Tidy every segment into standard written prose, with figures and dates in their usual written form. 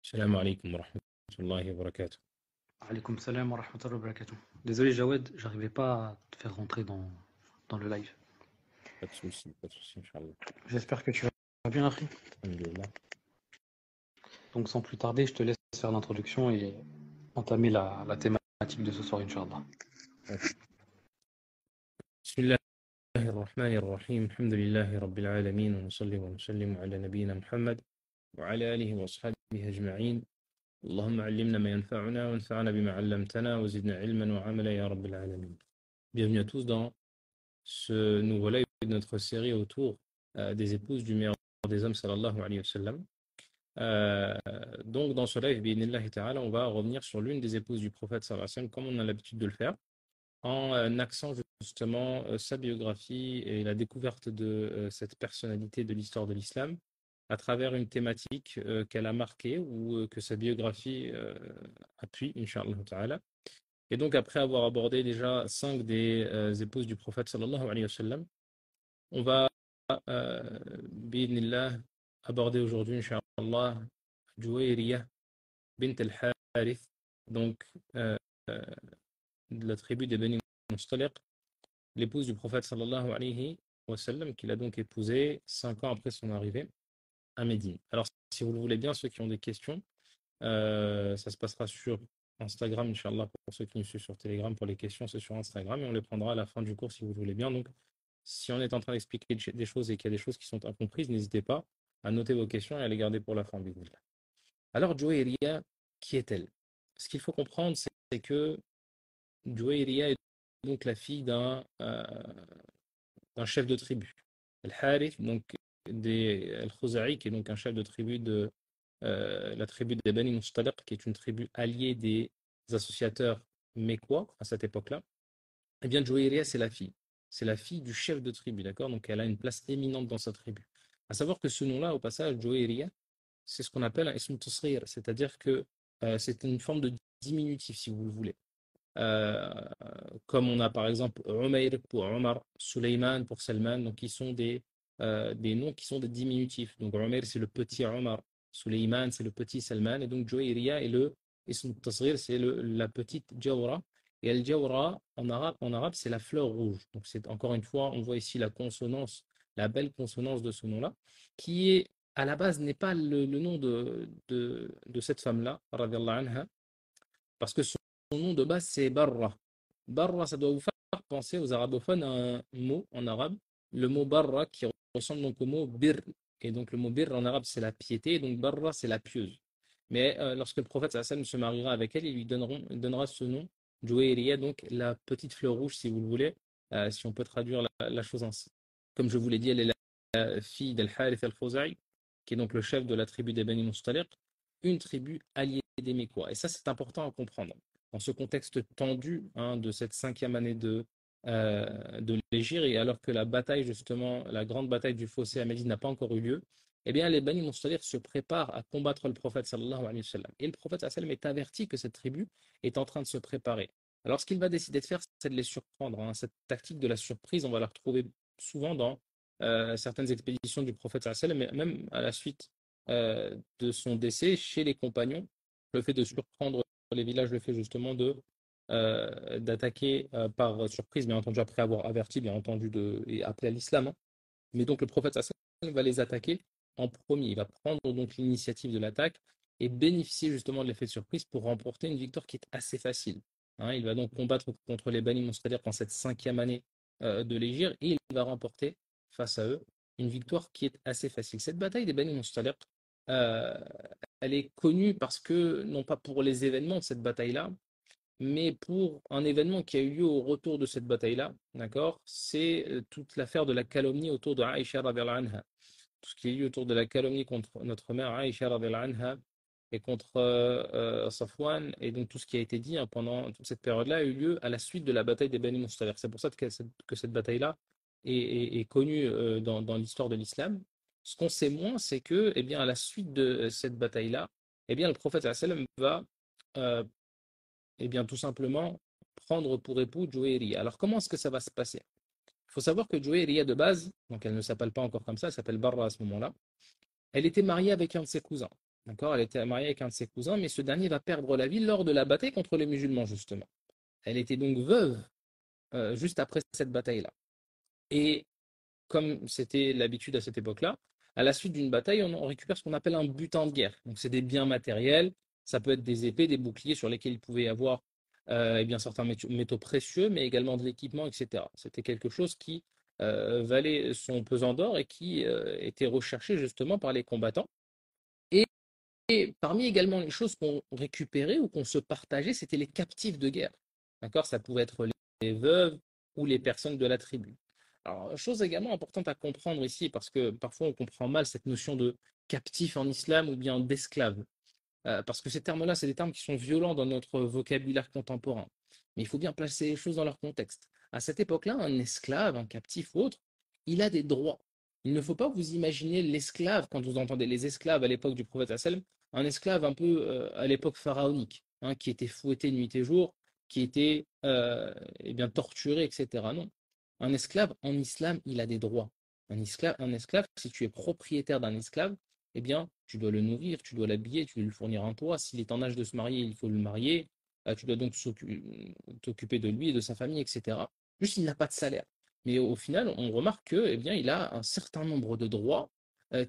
السلام عليكم ورحمة الله وبركاته. Alaykoum salam wa rahmatullahi wa barakatuh. Désolé Jawed, j'arrivais pas à te faire rentrer dans le live. Pas de souci, Inch'Allah. J'espère que tu vas bien, Afri. Alhamdulillah. Donc sans plus tarder, je te laisse faire l'introduction et entamer la thématique de ce soir, Inch'Allah. بسم الله الرحمن الرحيم الحمد لله رب العالمين ونصلي ونسلم على نبينا محمد وعلى آله وأصحابه أجمعين. اللهم علمنا ما ينفعنا وانفعنا بما علمتنا وزدنا علما وعملا يا رب العالمين. Bienvenue à tous dans ce nouveau live de notre série autour des épouses du meilleur des hommes sallallahu alayhi wa sallam. Donc dans ce live, bi'idhnillahi ta'ala, on va revenir sur l'une des épouses du prophète sallallahu alayhi wa sallam comme on a l'habitude de le faire, en axant justement sa biographie et la découverte de cette personnalité de l'histoire de l'islam à travers une thématique qu'elle a marquée ou que sa biographie appuie, Inch'Allah ta'ala. Et donc après avoir abordé déjà 5 des épouses du prophète sallallahu alayhi wa sallam, on va bi'idhnillah aborder aujourd'hui, Inch'Allah, Juwayriya bint al-Harith, donc de la tribu des Bani Mustaliq, l'épouse du prophète sallallahu alayhi wa sallam, qu'il a donc épousée 5 ans après son arrivée à Médine. Alors, si vous le voulez bien, ceux qui ont des questions, ça se passera sur Instagram, Inch'Allah, pour ceux qui nous suivent sur Telegram, pour les questions, c'est sur Instagram, et on les prendra à la fin du cours si vous le voulez bien. Donc, si on est en train d'expliquer des choses et qu'il y a des choses qui sont incomprises, n'hésitez pas à noter vos questions et à les garder pour la fin. Alors, Juwayriya, qui est-elle? Ce qu'il faut comprendre, c'est que Juwayriya est donc la fille d'un chef de tribu. Al-Harith, donc Al-Khuza'i, qui est donc un chef de tribu de la tribu des Bani Mustaliq, qui est une tribu alliée des associateurs mécois à cette époque-là. Eh bien, Juwayriya, c'est la fille. C'est la fille du chef de tribu, d'accord? Donc, elle a une place éminente dans sa tribu. À savoir que ce nom-là, au passage, Juwayriya, c'est ce qu'on appelle un ism tasghir, c'est-à-dire que c'est une forme de diminutif, si vous le voulez. Comme on a par exemple Umayr pour Omar, Suleyman pour Salman, donc qui sont des noms qui sont des diminutifs. Donc Umayr c'est le petit Omar, Suleyman c'est le petit Salman, et donc Juwayriya est le ism tasghir, c'est la petite Jawra. Et Al-Jawra en arabe c'est la fleur rouge. Donc c'est encore une fois, on voit ici la consonance, la belle consonance de ce nom-là, qui est à la base n'est pas le nom de cette femme-là, radiyallahu anha, parce que son nom de base c'est Barra. Barra, ça doit vous faire penser aux arabophones à un mot en arabe, le mot Barra qui ressemble donc au mot Bir. Et donc le mot Bir en arabe c'est la piété, et donc Barra c'est la pieuse. Mais lorsque le prophète sallam se mariera avec elle, il donnera ce nom, Juwayriya, donc la petite fleur rouge si vous le voulez, si on peut traduire la chose ainsi. Comme je vous l'ai dit, elle est la fille d'Al-Harith al-Khuzai, qui est donc le chef de la tribu des Bani Mustaliq, une tribu alliée des Mécois. Et ça, c'est important à comprendre. Dans ce contexte tendu de cette 5e année de l'Hégire, et alors que la bataille, justement, la grande bataille du fossé à Médine n'a pas encore eu lieu, eh bien, les Bani Mustaliq se préparent à combattre le prophète sallallahu alayhi wa sallam. Et le prophète sallallahu alayhi wa sallam est averti que cette tribu est en train de se préparer. Alors, ce qu'il va décider de faire, c'est de les surprendre. Cette tactique de la surprise, on va la retrouver souvent dans certaines expéditions du prophète sallallahu alayhi wa sallam, mais même à la suite de son décès chez les compagnons, le fait de surprendre les villages, le fait justement d'attaquer par surprise, bien entendu après avoir averti, bien entendu, et appelé à l'islam. Mais donc le prophète sallallahu alayhi wa sallam va les attaquer en premier. Il va prendre donc l'initiative de l'attaque et bénéficier justement de l'effet de surprise pour remporter une victoire qui est assez facile. Il va donc combattre contre les Bani Mustaliq en cette 5e année de l'Hégire, et il va remporter face à eux une victoire qui est assez facile. Cette bataille des Bani Mustaliq, euh, elle est connue parce que, non pas pour les événements de cette bataille-là, mais pour un événement qui a eu lieu au retour de cette bataille-là, d'accord? C'est toute l'affaire de la calomnie autour de Aïcha radhiyallahu anha. Tout ce qui est lieu autour de la calomnie contre notre mère Aïcha radhiyallahu anha et contre Safwan, et donc tout ce qui a été dit pendant toute cette période-là a eu lieu à la suite de la bataille des Bani Mustaliq. C'est pour ça que cette bataille-là est connue dans l'histoire de l'islam. Ce qu'on sait moins, c'est que, eh bien, à la suite de cette bataille-là, eh bien, le prophète sallallahu alayhi wa sallam va eh bien, tout simplement prendre pour époux Juwayriya. Alors, comment est-ce que ça va se passer? Il faut savoir que Juwayriya de base, donc elle ne s'appelle pas encore comme ça, elle s'appelle Barra à ce moment-là, elle était mariée avec un de ses cousins. D'accord? Elle était mariée avec un de ses cousins, mais ce dernier va perdre la vie lors de la bataille contre les musulmans, justement. Elle était donc veuve juste après cette bataille-là. Et comme c'était l'habitude à cette époque-là, à la suite d'une bataille, on récupère ce qu'on appelle un butin de guerre. Donc, c'est des biens matériels, ça peut être des épées, des boucliers sur lesquels il pouvait y avoir eh bien, certains métaux précieux, mais également de l'équipement, etc. C'était quelque chose qui valait son pesant d'or et qui était recherché justement par les combattants. Et, et parmi également les choses qu'on récupérait ou qu'on se partageait, c'était les captifs de guerre. D'accord? Ça pouvait être les veuves ou les personnes de la tribu. Alors, chose également importante à comprendre ici, parce que parfois on comprend mal cette notion de captif en islam ou bien d'esclave. Parce que ces termes-là, c'est des termes qui sont violents dans notre vocabulaire contemporain. Mais il faut bien placer les choses dans leur contexte. À cette époque-là, un esclave, un captif ou autre, il a des droits. Il ne faut pas vous imaginer l'esclave, quand vous entendez les esclaves à l'époque du prophète sallam, un esclave un peu à l'époque pharaonique, hein, qui était fouetté nuit et jour, qui était eh bien, torturé, etc. Non. Un esclave, en islam, il a des droits. Un esclave, si tu es propriétaire d'un esclave, eh bien, tu dois le nourrir, tu dois l'habiller, tu dois lui fournir un toit. S'il est en âge de se marier, il faut le marier. Tu dois donc t'occuper de lui et de sa famille, etc. Juste, il n'a pas de salaire. Mais au final, on remarque que, eh bien, il a un certain nombre de droits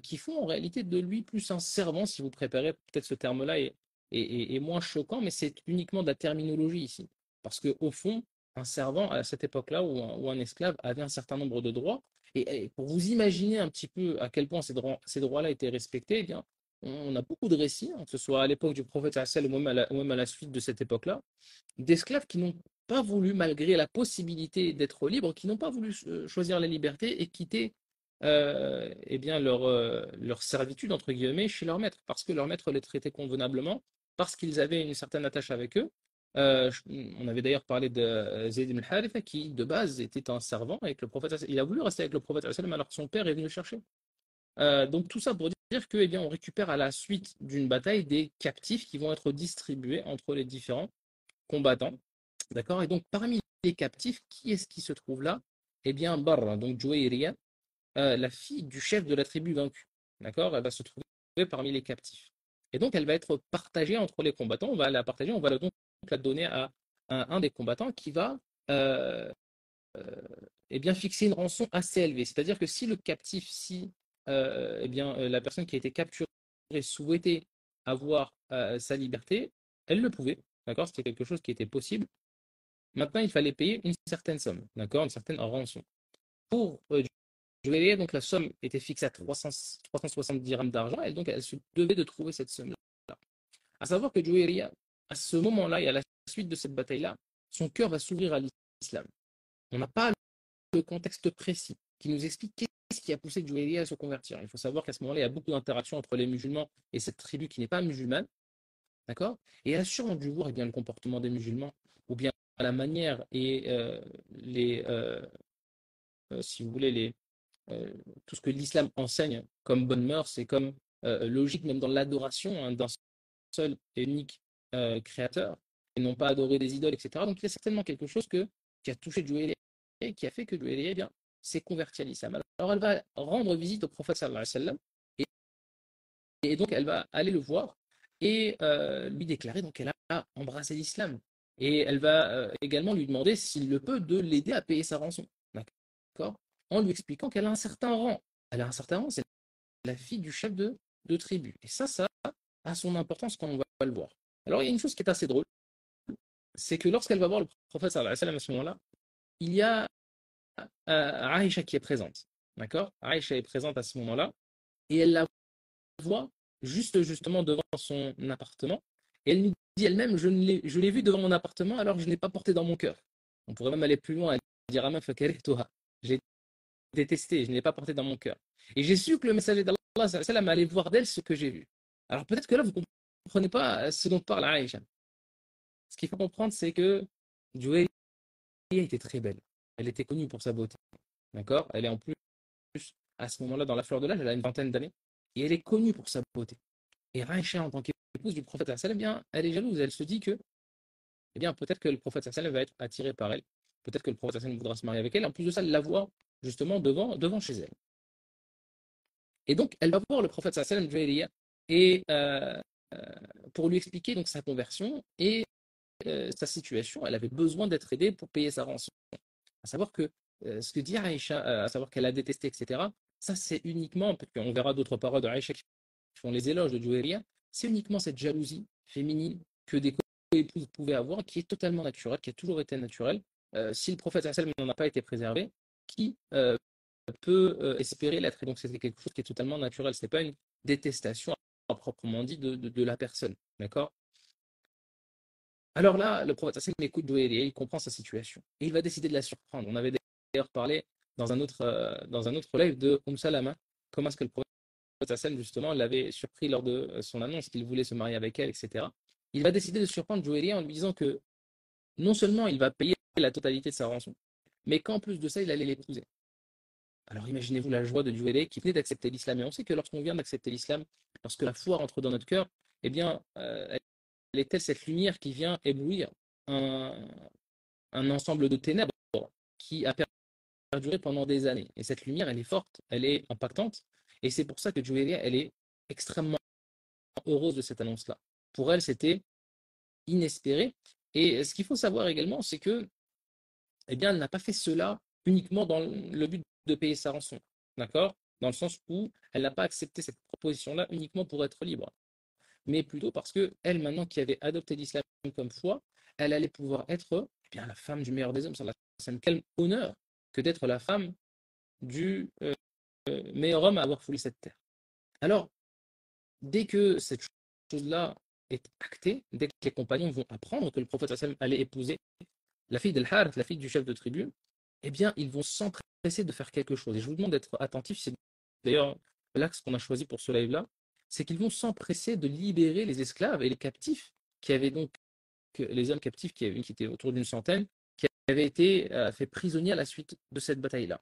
qui font en réalité de lui plus un servant, si vous préférez. Peut-être ce terme-là est moins choquant, mais c'est uniquement de la terminologie ici. Parce qu'au fond, un servant à cette époque-là ou un esclave avait un certain nombre de droits et pour vous imaginer un petit peu à quel point ces droits-là étaient respectés, eh bien, on a beaucoup de récits, hein, que ce soit à l'époque du prophète ou même à la suite de cette époque-là, d'esclaves qui n'ont pas voulu, malgré la possibilité d'être libres, qui n'ont pas voulu choisir la liberté et quitter eh bien, leur servitude, entre guillemets, chez leur maître, parce que leur maître les traitait convenablement, parce qu'ils avaient une certaine attache avec eux. On avait d'ailleurs parlé de Zayd ibn Haritha qui, de base, était un servant avec le prophète. Il a voulu rester avec le prophète alors que son père est venu le chercher. Donc tout ça pour dire que, eh bien, on récupère à la suite d'une bataille des captifs qui vont être distribués entre les différents combattants. D'accord? Et donc parmi les captifs, qui est-ce qui se trouve là? Eh bien, Barra, donc Juwayriya, la fille du chef de la tribu vaincue. D'accord? Elle va se trouver parmi les captifs. Et donc, elle va être partagée entre les combattants. On va la partager, on va donc la donner à un des combattants qui va eh bien, fixer une rançon assez élevée. C'est-à-dire que si le captif, si eh bien, la personne qui a été capturée souhaitait avoir sa liberté, elle le pouvait. D'accord? C'était quelque chose qui était possible. Maintenant, il fallait payer une certaine somme, d'accord? Une certaine rançon. Pour Juwayriya, donc la somme était fixée à 370 dirhams d'argent, et donc elle se devait de trouver cette somme-là. À savoir que Juwayriya, à ce moment-là et à la suite de cette bataille-là, son cœur va s'ouvrir à l'islam. On n'a pas le contexte précis qui nous explique qu'est-ce qui a poussé Juwayriya à se convertir. Il faut savoir qu'à ce moment-là, il y a beaucoup d'interactions entre les musulmans et cette tribu qui n'est pas musulmane, d'accord? Et elle a sûrement dû voir eh bien, le comportement des musulmans, ou bien la manière et si vous voulez, tout ce que l'islam enseigne comme bonne mœurs et comme logique, même dans l'adoration hein, d'un seul et unique créateur, et non pas adorer des idoles, etc. Donc il y a certainement quelque chose qui a touché Juwayriya et qui a fait que Juwayriya eh bien, s'est convertie à l'islam. Alors elle va rendre visite au prophète sallallahu alayhi wa sallam, et donc elle va aller le voir et lui déclarer donc qu'elle a embrassé l'islam. Et elle va également lui demander s'il le peut de l'aider à payer sa rançon. D'accord? En lui expliquant qu'elle a un certain rang. Elle a un certain rang, c'est la fille du chef de tribu. Et ça a son importance quand on va le voir. Alors il y a une chose qui est assez drôle, c'est que lorsqu'elle va voir le prophète sallallahu alayhi wa sallam à ce moment-là, il y a Aïcha qui est présente. D'accord? Aïcha est présente à ce moment-là et elle la voit justement devant son appartement. Et elle nous dit elle-même, je l'ai vu devant mon appartement alors que je ne l'ai pas porté dans mon cœur. On pourrait même aller plus loin et dire à Toha. Je l'ai détesté, je ne l'ai pas porté dans mon cœur. Et j'ai su que le messager d'Allah allait voir d'elle ce que j'ai vu. Alors peut-être que là, vous ne comprenez pas ce dont parle Aïcha. Ce qu'il faut comprendre, c'est que Juwayriya était très belle. Elle était connue pour sa beauté. D'accord? Elle est en plus, à ce moment-là, dans la fleur de l'âge, elle a une vingtaine d'années. Et elle est connue pour sa beauté. Et Aïcha, en tant qu'épouse du prophète, eh bien, elle est jalouse. Elle se dit que eh bien, peut-être que le prophète va être attiré par elle. Peut-être que le prophète voudra se marier avec elle. En plus de ça, elle la voit justement devant chez elle. Et donc, elle va voir le prophète Juwayriya et pour lui expliquer donc sa conversion et sa situation. Elle avait besoin d'être aidée pour payer sa rançon. À savoir que ce que dit Aïcha, à savoir qu'elle a détesté, etc., ça c'est uniquement, parce qu'on verra d'autres paroles de Aïcha qui font les éloges de Juwayriya, c'est uniquement cette jalousie féminine que des co-épouses pouvaient avoir, qui est totalement naturelle, qui a toujours été naturelle. Si le prophète sallam n'en a pas été préservé, qui peut espérer l'être? Et donc c'est quelque chose qui est totalement naturel, c'est pas une détestation à proprement dit de la personne. D'accord? Alors là, le prophète sallam écoute Juwayriya, il comprend sa situation et il va décider de la surprendre. On avait d'ailleurs parlé dans un autre live de Salama, comment est-ce que le prophète sallam justement l'avait surpris lors de son annonce qu'il voulait se marier avec elle, etc. Il va décider de surprendre Juwayriya en lui disant que non seulement il va payer la totalité de sa rançon, mais qu'en plus de ça, il allait l'épouser. Alors imaginez-vous la joie de Juwayriya qui venait d'accepter l'islam. Et on sait que lorsqu'on vient d'accepter l'islam, lorsque la foi rentre dans notre cœur, eh bien, elle est telle cette lumière qui vient éblouir un, un ensemble de ténèbres qui a perduré pendant des années. Et cette lumière, elle est forte, elle est impactante. Et c'est pour ça que Juwayriya, elle est extrêmement heureuse de cette annonce-là. Pour elle, c'était inespéré. Et ce qu'il faut savoir également, c'est que, eh bien, elle n'a pas fait cela uniquement dans le but de payer sa rançon. D'accord? Dans le sens où elle n'a pas accepté cette proposition-là uniquement pour être libre, mais plutôt parce que elle, maintenant qui avait adopté l'islam comme foi, elle allait pouvoir être eh bien, la femme du meilleur des hommes. Quel honneur que d'être la femme du meilleur homme à avoir foulé cette terre. Alors, dès que cette chose-là est actée, dès que les compagnons vont apprendre que le prophète allait épouser la fille d'Al-Harith, la fille du chef de tribu, eh bien, ils vont s'empresser de faire quelque chose. Et je vous demande d'être attentif, c'est d'ailleurs l'axe qu'on a choisi pour ce live-là, c'est qu'ils vont s'empresser de libérer les esclaves et les captifs, qui avaient donc, les hommes captifs qui étaient autour d'une centaine, qui avaient été faits prisonniers à la suite de cette bataille-là.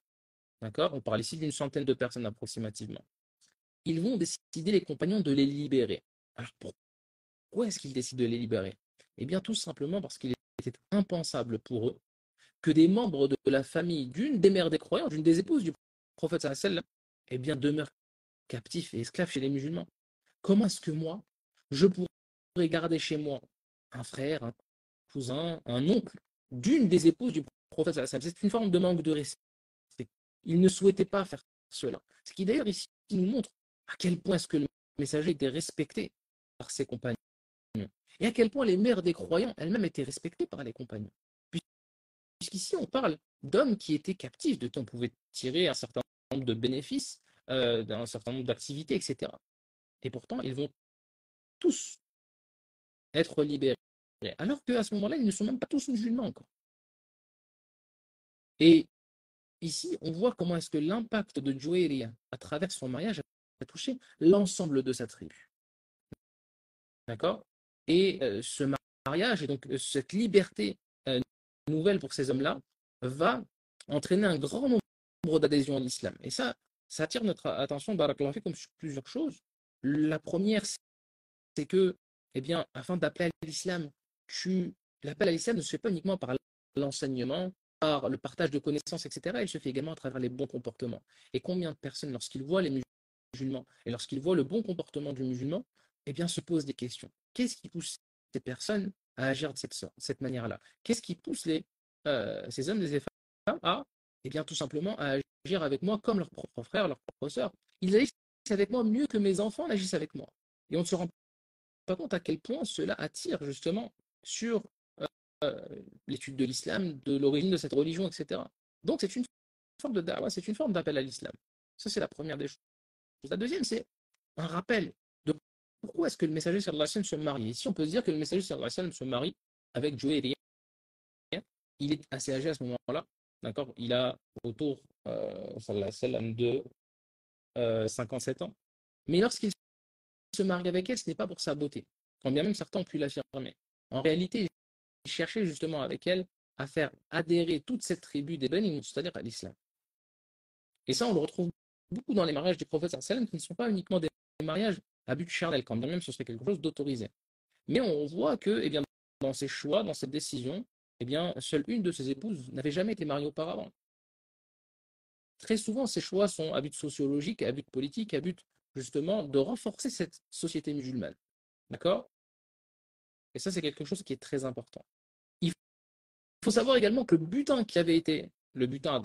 D'accord? On parle ici d'une centaine de personnes approximativement. Ils vont décider, les compagnons, de les libérer. Alors pourquoi est-ce qu'ils décident de les libérer? Eh bien, tout simplement parce qu'il était impensable pour eux que des membres de la famille d'une des mères des croyants, d'une des épouses du prophète sallam, eh bien, demeurent captifs et esclaves chez les musulmans. Comment est-ce que moi, je pourrais garder chez moi un frère, un cousin, un oncle d'une des épouses du prophète sallam? C'est une forme de manque de respect. Ils ne souhaitaient pas faire cela. Ce qui d'ailleurs ici nous montre à quel point est-ce que le messager était respecté par ses compagnons et à quel point les mères des croyants elles-mêmes étaient respectées par les compagnons. Puisqu'ici on parle d'hommes qui étaient captifs, de qui on pouvait tirer un certain nombre de bénéfices, d'un certain nombre d'activités, etc. Et pourtant, ils vont tous être libérés. Alors qu'à ce moment-là, ils ne sont même pas tous musulmans encore. Et ici, on voit comment est-ce que l'impact de Juwayriya à travers son mariage a touché l'ensemble de sa tribu. D'accord? Et ce mariage, et donc cette liberté nouvelle pour ces hommes-là, va entraîner un grand nombre d'adhésions à l'islam. Et ça attire notre attention, barakallahu fikum, sur plusieurs choses. La première, c'est que, eh bien, afin d'appeler à l'islam, l'appel à l'islam ne se fait pas uniquement par l'enseignement, par le partage de connaissances, etc. Il se fait également à travers les bons comportements. Et combien de personnes, lorsqu'ils voient les musulmans et lorsqu'ils voient le bon comportement du musulman, eh bien, se posent des questions. Qu'est-ce qui pousse ces personnes à agir de cette manière-là? Qu'est-ce qui pousse ces hommes et ces femmes à, eh bien, tout simplement, à agir avec moi comme leurs propres frères, leurs propres sœurs? Ils agissent avec moi mieux que mes enfants agissent avec moi. Et on ne se rend pas compte à quel point cela attire justement sur euh, l'étude de l'islam, de l'origine de cette religion, etc. Donc c'est une forme de da'wah, c'est une forme d'appel à l'islam. Ça, c'est la première des choses. La deuxième, c'est un rappel de pourquoi est-ce que le messager sallallahu alayhi wa sallam se marie. Ici, on peut se dire que le messager sallallahu alayhi wa sallam se marie avec Juwayriya. Il est assez âgé à ce moment-là. D'accord? Il a autour sallallahu alayhi wa sallam, de 57 ans. Mais lorsqu'il se marie avec elle, ce n'est pas pour sa beauté. Quand bien même certains ont pu l'affirmer. En réalité, il cherchait justement avec elle à faire adhérer toute cette tribu des Bani, c'est-à-dire à l'islam. Et ça, on le retrouve beaucoup dans les mariages du prophète sallam, qui ne sont pas uniquement des mariages à but charnel, quand bien même ce serait quelque chose d'autorisé. Mais on voit que, eh bien, dans ses choix, dans cette décision, eh bien, seule une de ses épouses n'avait jamais été mariée auparavant. Très souvent, ces choix sont à but sociologique, à but politique, à but justement de renforcer cette société musulmane. D'accord? Et ça, c'est quelque chose qui est très important. Il faut savoir également que le butin qui avait été, le butin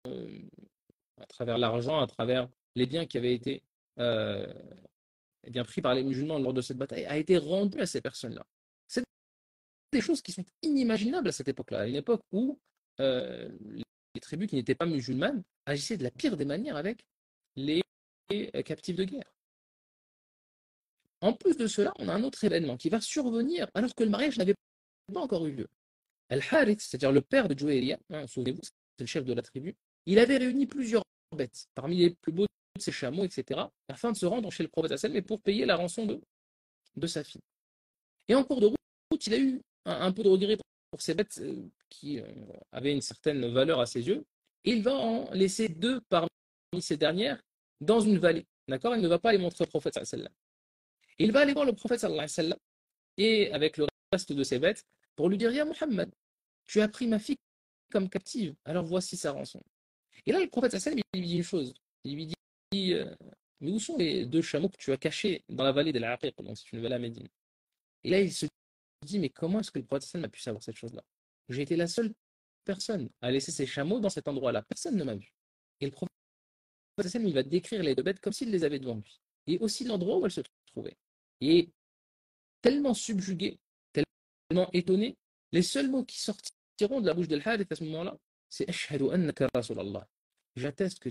euh, à travers l'argent, à travers les biens qui avaient été euh, eh bien, pris par les musulmans lors de cette bataille, a été rendu à ces personnes-là. C'est des choses qui sont inimaginables à cette époque-là, à une époque où les tribus qui n'étaient pas musulmanes agissaient de la pire des manières avec les captifs de guerre. En plus de cela, on a un autre événement qui va survenir alors que le mariage n'avait pas encore eu lieu. Al-Harith, c'est-à-dire le père de Juwayriya, hein, souvenez-vous, c'est le chef de la tribu, il avait réuni plusieurs bêtes, parmi les plus beaux de ses chameaux, etc., afin de se rendre chez le prophète Hassan, mais pour payer la rançon de sa fille. Et en cours de route, il a eu un peu de regret pour ces bêtes qui avaient une certaine valeur à ses yeux, et il va en laisser deux parmi ces dernières dans une vallée. D'accord? Il ne va pas les montrer au prophète sallallahu alayhi wa sallam. Il va aller voir le prophète sallallahu alayhi wa sallam, et avec le reste de ses bêtes, pour lui dire, Ya Muhammad, tu as pris ma fille comme captive, alors voici sa rançon. Et là, le prophète sallallahu alayhi wa sallam, il lui dit une chose. Il lui dit, mais où sont les deux chameaux que tu as cachés dans la vallée de l'Aqiq, donc c'est une vallée à Médine. Et là, il se dit, mais comment est-ce que le prophète sallallahu alayhi wa sallam a pu savoir cette chose-là? J'ai été la seule personne à laisser ses chameaux dans cet endroit-là. Personne ne m'a vu. Et le prophète sallallahu alayhi wa sallam, il va décrire les deux bêtes comme s'il les avait devant lui. Et aussi l'endroit où elles se trouvaient. Et tellement subjugué, tellement étonné, les seuls mots qui sortiront de la bouche d'Al-Harith à ce moment-là, c'est Ashhadu annaka Rasulallah. J'atteste que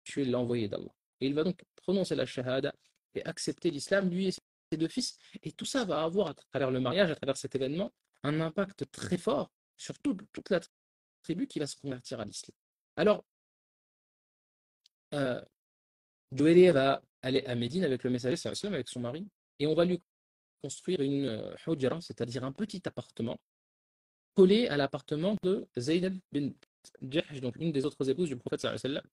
tu es l'envoyé d'Allah. Et il va donc prononcer la shahada et accepter l'islam, lui et ses deux fils. Et tout ça va avoir, à travers le mariage, à travers cet événement, un impact très fort sur toute la tribu qui va se convertir à l'islam. Alors, euh, Juwayriya va aller à Médine avec le messager, avec son mari, et on va lui construire une hujra, c'est-à-dire un petit appartement collé à l'appartement de Zaynab bin Jahsh, donc une des autres épouses du prophète sallallahu alayhi wa sallam.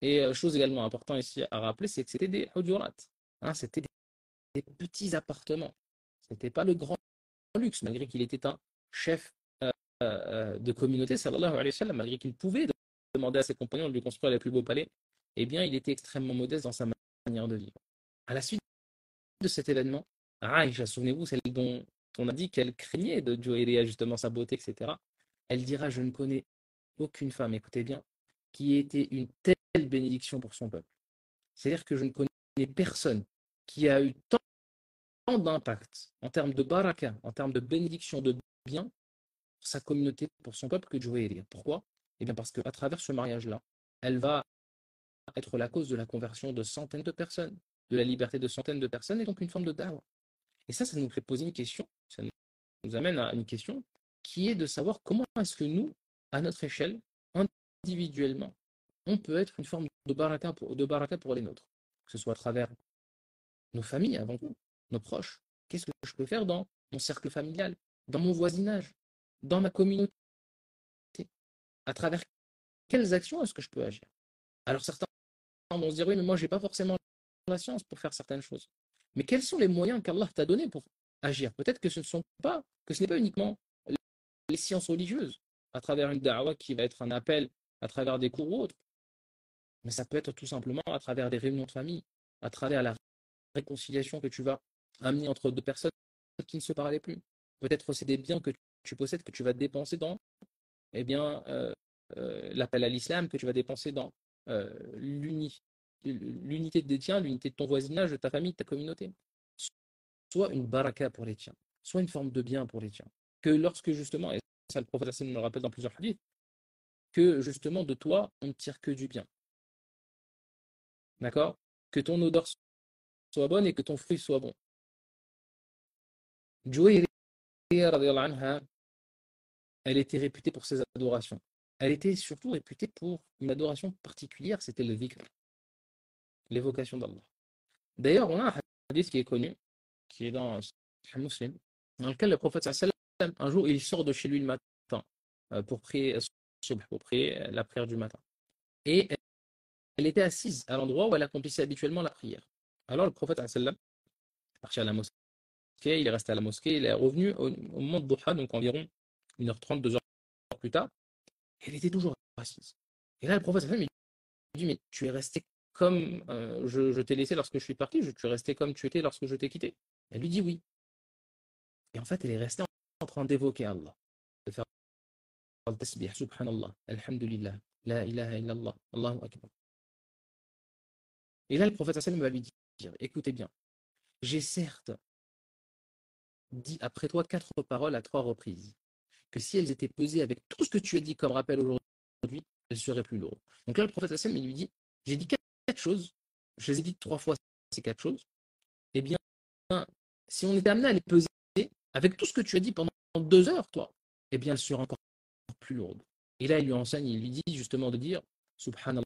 Et chose également importante ici à rappeler, c'est que c'était des hujurat, hein, c'était des petits appartements. Ce n'était pas le grand luxe, malgré qu'il était un chef de communauté, sallallahu alayhi wa sallam, malgré qu'il pouvait demander à ses compagnons de lui construire les plus beaux palais, eh bien, il était extrêmement modeste dans sa manière de vivre. À la suite de cet événement, Aïcha, souvenez-vous, celle dont on a dit qu'elle craignait de Juwayriya, justement sa beauté, etc., elle dira, je ne connais aucune femme, écoutez bien, qui ait été une telle bénédiction pour son peuple. C'est-à-dire que je ne connais personne qui a eu tant d'impact en termes de baraka, en termes de bénédiction, de bien, pour sa communauté, pour son peuple que Juwayriya. Pourquoi? Eh bien parce qu'à travers ce mariage-là, elle va être la cause de la conversion de centaines de personnes, de la liberté de centaines de personnes, et donc une forme de da'wah. Et ça nous fait poser une question, ça nous amène à une question qui est de savoir comment est-ce que nous, à notre échelle, individuellement, on peut être une forme de baraka pour les nôtres, que ce soit à travers nos familles avant tout, nos proches. Qu'est-ce que je peux faire dans mon cercle familial, dans mon voisinage, dans ma communauté? À travers quelles actions est-ce que je peux agir? Alors certains vont se dire, oui, mais moi, je n'ai pas forcément la science pour faire certaines choses. Mais quels sont les moyens qu'Allah t'a donnés pour agir? Peut-être que ce n'est pas uniquement les sciences religieuses, à travers une da'wah qui va être un appel à travers des cours ou autres, mais ça peut être tout simplement à travers des réunions de famille, à travers la réconciliation que tu vas amener entre deux personnes qui ne se parlaient plus. Peut-être c'est des biens que tu possèdes que tu vas dépenser dans eh bien, l'appel à l'islam, que tu vas dépenser dans l'unité des tiens, l'unité de ton voisinage, de ta famille, de ta communauté. Soit une baraka pour les tiens, soit une forme de bien pour les tiens. Que lorsque justement, et ça le prophète me le rappelle dans plusieurs hadiths, que justement de toi, on ne tire que du bien. D'accord? Que ton odeur soit bonne et que ton fruit soit bon. Juwayriya, radiyallahu anha, elle était réputée pour ses adorations. Elle était surtout réputée pour une adoration particulière, c'était le dhikr, l'évocation d'Allah. D'ailleurs, on a un hadith qui est connu, qui est dans Sahih Muslim, dans lequel le prophète sallallahu alayhi wa sallam, un jour, il sort de chez lui le matin pour prier la prière du matin. Et elle était assise à l'endroit où elle accomplissait habituellement la prière. Alors le prophète sallallahu alayhi wa sallam est parti à la mosquée, il est resté à la mosquée, il est revenu au moment de Duha, donc environ 1h30, 2h plus tard, et elle était toujours assise. Et là, le prophète sallallahu alayhi wa sallam, il dit, mais tu es resté comme je t'ai laissé lorsque je suis parti, tu es resté comme tu étais lorsque je t'ai quitté? Elle lui dit oui. Et en fait, elle est restée en train d'évoquer Allah, de faire le tasbih, subhanallah, alhamdulillah, la ilaha illallah, Allahu akbar. Et là, le prophète sallam va lui dire, écoutez bien, j'ai certes dit après toi 4 paroles à 3 reprises, que si elles étaient pesées avec tout ce que tu as dit comme rappel aujourd'hui, elles seraient plus lourdes. Donc là, le prophète sallam, il lui dit, j'ai dit 4 choses, je les ai dites 3 fois ces 4 choses, eh bien, si on était amené à les peser avec tout ce que tu as dit pendant 2 heures, toi, eh bien, elles seraient encore plus lourdes. Et là, il lui enseigne, il lui dit justement de dire Subhanallah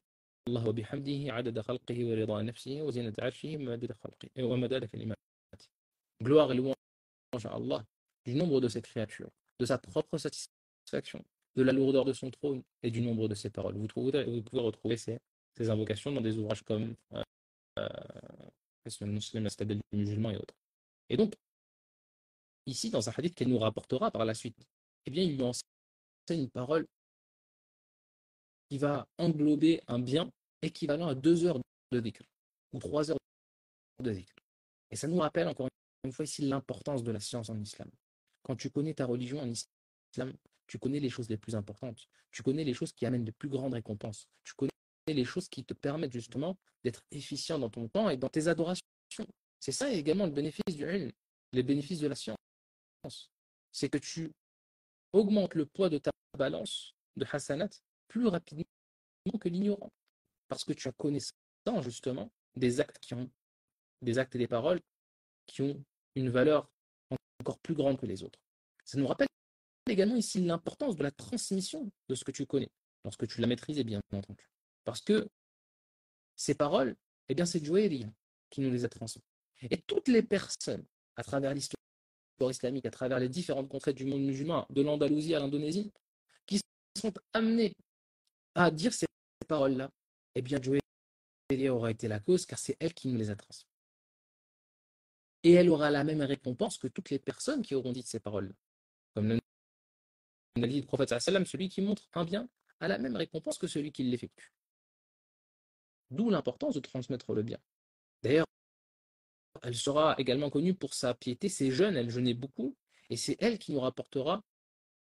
wa bihamdihi adada khalqihi wa rida nafsihi wa zinata arshihi wa madada kalimati. Gloire et louange à Allah du nombre de ses créatures, de sa propre satisfaction, de la lourdeur de son trône et du nombre de ses paroles. Vous pouvez retrouver ces invocations dans des ouvrages comme le Muslim, la Stadelle du musulman et autres. Et donc, ici, dans un hadith qu'elle nous rapportera par la suite, eh bien, il lui enseigne une parole qui va englober un bien équivalent à 2 heures de dhikr ou 3 heures de dhikr. Et ça nous rappelle encore une fois ici l'importance de la science en islam. Quand tu connais ta religion en islam, tu connais les choses les plus importantes, tu connais les choses qui amènent de plus grandes récompenses, tu connais les choses qui te permettent justement d'être efficient dans ton temps et dans tes adorations. C'est ça également le bénéfice du ilm, les bénéfices de la science. C'est que tu augmentes le poids de ta balance de hasanat plus rapidement que l'ignorant. Parce que tu as connaissance justement des actes des actes et des paroles qui ont une valeur encore plus grande que les autres. Ça nous rappelle également ici l'importance de la transmission de ce que tu connais, lorsque tu la maîtrises, bien entendu. Parce que ces paroles, eh bien, c'est Juwayriya qui nous les a transmises. Et toutes les personnes, à travers l'histoire islamique, à travers les différentes contrées du monde musulman, de l'Andalousie à l'Indonésie, qui sont amenées à dire ces paroles-là, eh bien, Juwayriya aura été la cause, car c'est elle qui nous les a transmises. Et elle aura la même récompense que toutes les personnes qui auront dit ces paroles-là. Comme l'a dit le prophète sallam, celui qui montre un bien a la même récompense que celui qui l'effectue. D'où l'importance de transmettre le bien. D'ailleurs, elle sera également connue pour sa piété. C'est jeune, elle jeûnait beaucoup, et c'est elle qui nous rapportera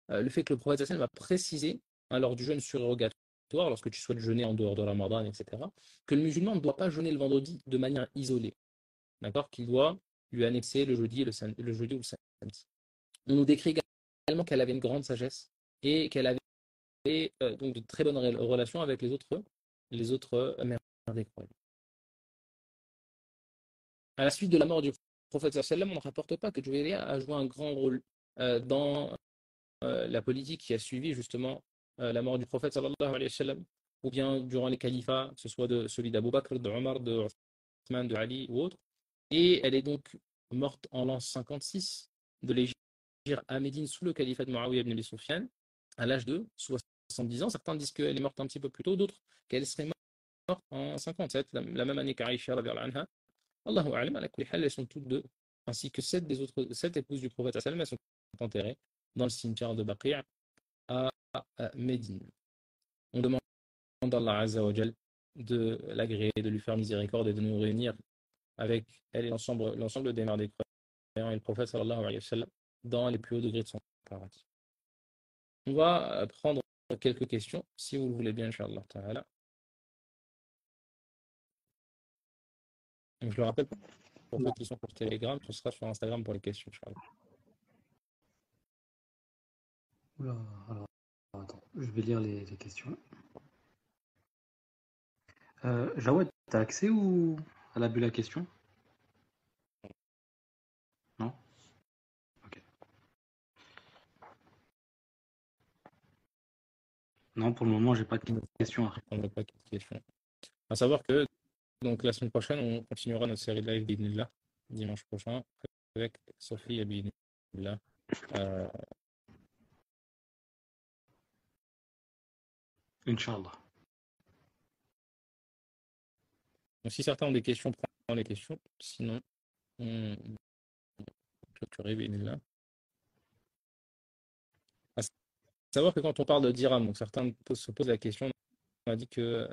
le fait que le prophète sallam a précisé, lors du jeûne surrogatoire, lorsque tu souhaites jeûner en dehors de Ramadan, etc., que le musulman ne doit pas jeûner le vendredi de manière isolée, d'accord, qu'il doit lui annexer le jeudi, le jeudi ou le samedi. On nous décrit également qu'elle avait une grande sagesse et qu'elle avait donc de très bonnes relations avec les autres mères des croyants. À la suite de la mort du prophète sallam, on ne rapporte pas que Juwayriya a joué un grand rôle dans la politique qui a suivi justement la mort du prophète sallallahu alayhi wa sallam, ou bien durant les califats, que ce soit de celui d'Abu Bakr, de Omar, de Othman, de Ali ou autre. Et elle est donc morte en l'an 56 de l'Égypte à Médine sous le califat de Muawiyah ibn Abi Sufyan, à l'âge de 70 ans. Certains disent qu'elle est morte un petit peu plus tôt, d'autres qu'elle serait morte en 57, la même année qu'Aïcha radhiyallahu anha. Allahu a'lam, ala kulli hal, elles sont toutes deux, ainsi que 7 épouses du prophète sallam, elles sont enterrées dans le cimetière de Baqi' à Médine. On demande à Allah Azza wa Jal de l'agréer, de lui faire miséricorde et de nous réunir avec elle et l'ensemble des mères des croyants et le prophète sallallahu alayhi wa sallam dans les plus hauts degrés de son paradis. On va prendre quelques questions, si vous le voulez bien, Inch'Allah ta'ala. Donc, je le rappelle, pour ceux qui sont sur Telegram, ce sera sur Instagram pour les questions, Inch'Allah. Oula, alors, attends, je vais lire les questions. Jawad, t'as accès ou à la bulle à question? Non? Ok. Non, pour le moment, j'ai pas de questions. Je prendrai pas quelques questions. À savoir que donc, la semaine prochaine, on continuera notre série de live d'Idnillah, dimanche prochain, avec Sophie et Bidnillah. Inch'Allah. Donc, si certains ont des questions, prends les questions. Sinon, on clôturer Bidnillah. À savoir que quand on parle de dirham, donc certains se posent la question, on a dit que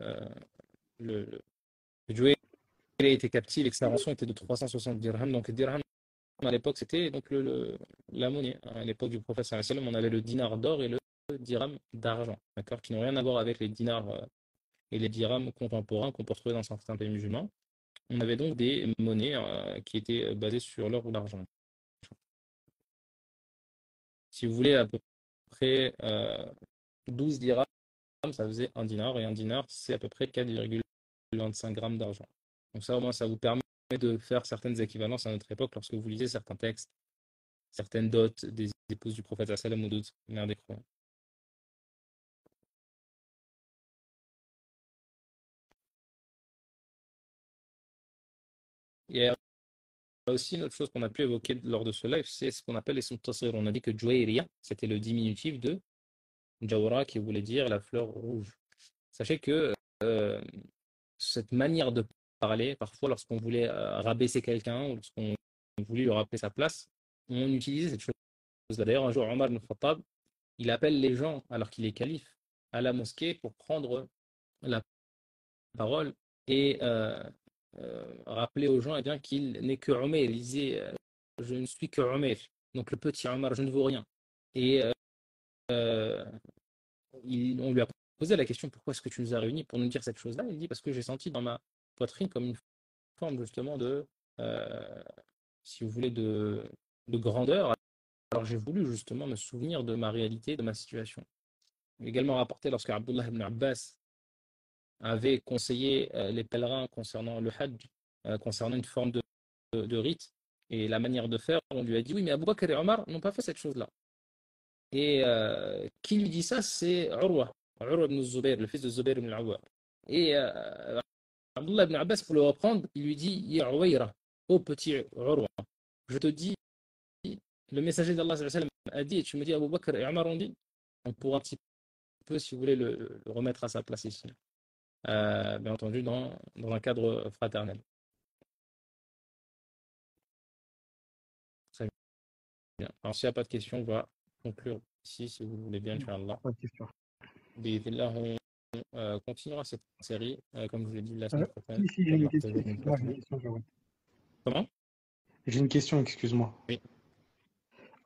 Juwayriya était captive et que sa rançon était de 360 dirhams. Donc, dirham, à l'époque, c'était donc la monnaie. À l'époque du prophète, sallallahu alayhi wa sallam, on avait le dinar d'or et le dirham d'argent, d'accord, qui n'ont rien à voir avec les dinars et les dirhams contemporains qu'on peut retrouver dans certains pays musulmans. On avait donc des monnaies qui étaient basées sur l'or ou l'argent. Si vous voulez à peu près 12 dirhams, ça faisait un dinar, et un dinar, c'est à peu près 4,25 grammes d'argent. Donc ça, au moins, ça vous permet de faire certaines équivalences à notre époque lorsque vous lisez certains textes, certaines dots des épouses du prophète sallam ou d'autres mères des croyants. Il y a aussi une autre chose qu'on a pu évoquer lors de ce live, c'est ce qu'on appelle les suntasir. On a dit que Juwayriya, c'était le diminutif de Jawra, qui voulait dire la fleur rouge. Sachez que cette manière de parler, parfois lorsqu'on voulait rabaisser quelqu'un ou lorsqu'on voulait lui rappeler sa place, on utilisait cette chose-là. D'ailleurs, un jour, Omar ibn Khattab, il appelle les gens, alors qu'il est calife, à la mosquée pour prendre la parole et rappeler aux gens eh bien, qu'il n'est que Omer. Il disait je ne suis que Omer, donc le petit Omar, je ne vaux rien. Et on lui a posé la question pourquoi est-ce que tu nous as réunis pour nous dire cette chose-là. Il dit parce que j'ai senti dans ma poitrine comme une forme justement de, euh, si vous voulez, de grandeur. Alors j'ai voulu justement me souvenir de ma réalité, de ma situation. Également rapporté lorsque Abdullah ibn Abbas avait conseillé les pèlerins concernant le Hajj, concernant une forme de rite et la manière de faire, on lui a dit oui, mais Abu Bakr et Omar n'ont pas fait cette chose-là. Et qui lui dit ça? C'est Urwa ibn Zubayr, le fils de Zubayr ibn al-Awwam. Et Abdullah ibn Abbas, pour le reprendre, il lui dit Ya Uwayra, ô petit Urwa, je te dis, le messager d'Allah a dit, et tu me dis Abu Bakr et Omar ont dit, on pourra un petit peu, si vous voulez, le remettre à sa place ici. Bien entendu, dans un cadre fraternel. Très bien. Alors, s'il n'y a pas de questions, on va conclure ici, si vous voulez bien, Inch'Allah. Pas de question. Bismillah, on continuera cette série, comme je vous l'ai dit, la semaine prochaine. Si, j'ai une question. Excuse-moi, j'ai une question, Jawad. Comment? J'ai une question, excuse-moi. Oui.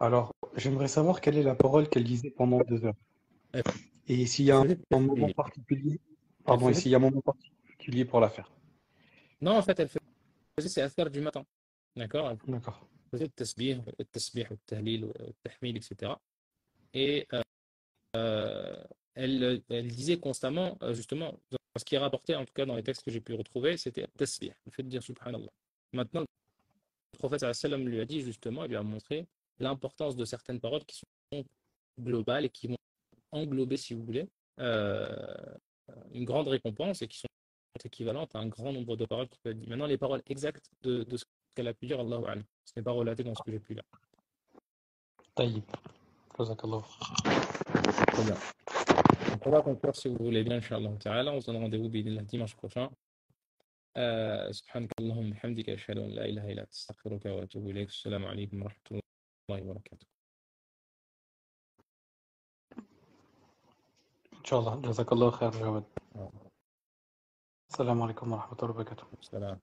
Alors, j'aimerais savoir quelle est la parole qu'elle disait pendant 2 heures. Elle Et s'il y a faisait un moment tasbih. particulier, Elle pardon, et faisait... s'il y a un moment particulier pour la faire. Non, en fait, elle faisait ses adhkar du matin. D'accord? Elle D'accord. faisait le tasbih, le tahlil, le tahmid, etc. Et elle disait constamment, justement, ce qui est rapporté, en tout cas dans les textes que j'ai pu retrouver, c'était tasbih, le fait de dire subhanallah. Maintenant, le prophète sallallahu alayhi wa sallam lui a dit justement, il lui a montré l'importance de certaines paroles qui sont globales et qui vont englober, si vous voulez, une grande récompense et qui sont équivalentes à un grand nombre de paroles qui peuvent être dites. Maintenant, les paroles exactes de ce qu'elle a pu dire, Allahu a'lam. Ce n'est pas relaté dans ce que j'ai pu lire. Taïb. Jazakallah. Très bien. Donc, on va conclure si vous voulez bien, Inch'Allah ta'ala. On se donne rendez-vous dimanche prochain. سبحانك اللهم وبحمدك أشهد أن لا إله إلا أنت أستغفرك وأتوب إليك السلام عليكم ورحمة الله وبركاته Inch'Allah. Jazakallah khair, Jawad. Assalamu alaikum wa rahmatullahi wa barakatuh. السلام